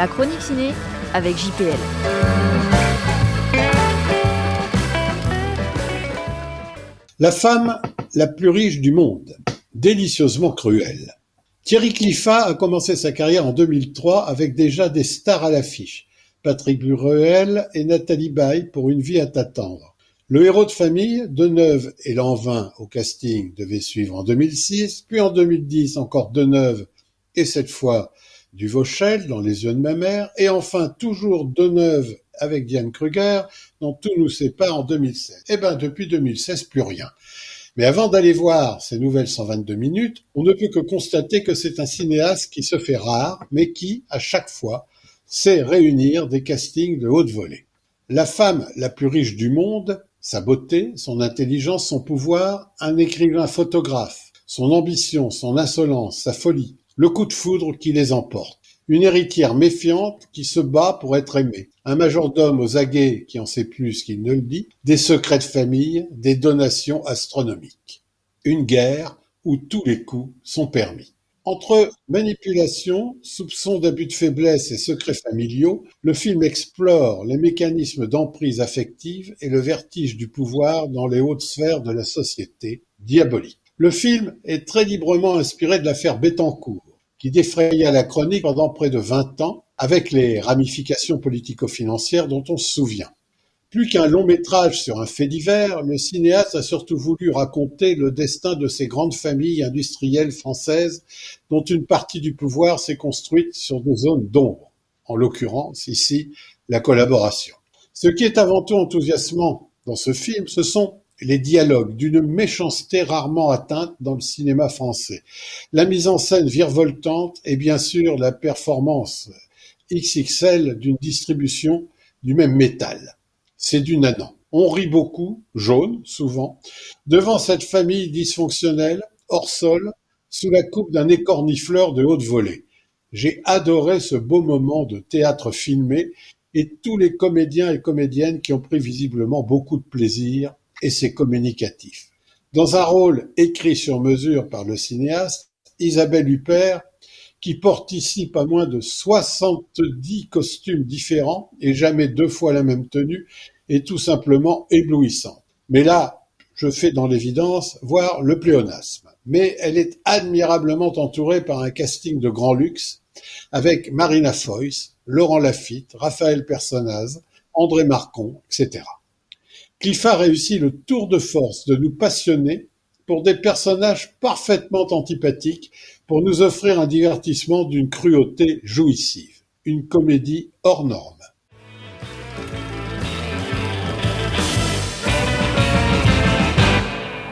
La chronique ciné avec JPL. La femme la plus riche du monde, délicieusement cruelle. Thierry Cliffat a commencé sa carrière en 2003 avec déjà des stars à l'affiche. Patrick Bruel et Nathalie Baye pour Une vie à t'attendre. Le héros de famille, Deneuve et Lanvin au casting devait suivre en 2006, puis en 2010 encore Deneuve et cette fois Duvauchel dans Les yeux de ma mère, et enfin toujours Deneuve avec Diane Kruger dans Tout nous sépare en 2016. Et depuis 2016, plus rien. Mais avant d'aller voir ces nouvelles 122 minutes, on ne peut que constater que c'est un cinéaste qui se fait rare, mais qui, à chaque fois, sait réunir des castings de haute volée. La femme la plus riche du monde, sa beauté, son intelligence, son pouvoir, un écrivain photographe, son ambition, son insolence, sa folie, le coup de foudre qui les emporte. Une héritière méfiante qui se bat pour être aimée. Un majordome aux aguets qui en sait plus qu'il ne le dit. Des secrets de famille, des donations astronomiques. Une guerre où tous les coups sont permis. Entre manipulation, soupçons d'abus de faiblesse et secrets familiaux, le film explore les mécanismes d'emprise affective et le vertige du pouvoir dans les hautes sphères de la société diabolique. Le film est très librement inspiré de l'affaire Bettencourt, qui défraya la chronique pendant près de 20 ans, avec les ramifications politico-financières dont on se souvient. Plus qu'un long métrage sur un fait divers, le cinéaste a surtout voulu raconter le destin de ces grandes familles industrielles françaises dont une partie du pouvoir s'est construite sur des zones d'ombre, en l'occurrence ici la collaboration. Ce qui est avant tout enthousiasmant dans ce film, ce sont les dialogues d'une méchanceté rarement atteinte dans le cinéma français. La mise en scène virevoltante et bien sûr la performance XXL d'une distribution du même métal. C'est du nanan. On rit beaucoup, jaune souvent, devant cette famille dysfonctionnelle, hors sol, sous la coupe d'un écornifleur de haute volée. J'ai adoré ce beau moment de théâtre filmé et tous les comédiens et comédiennes qui ont pris visiblement beaucoup de plaisir, et c'est communicatif. Dans un rôle écrit sur mesure par le cinéaste, Isabelle Huppert, qui porte ici pas moins de 70 costumes différents et jamais 2 fois la même tenue, est tout simplement éblouissante. Mais là, je fais dans l'évidence voir le pléonasme. Mais elle est admirablement entourée par un casting de grand luxe, avec Marina Foïs, Laurent Lafitte, Raphaël Personnaz, André Marcon, etc. Cliffat réussit le tour de force de nous passionner pour des personnages parfaitement antipathiques, pour nous offrir un divertissement d'une cruauté jouissive, une comédie hors norme.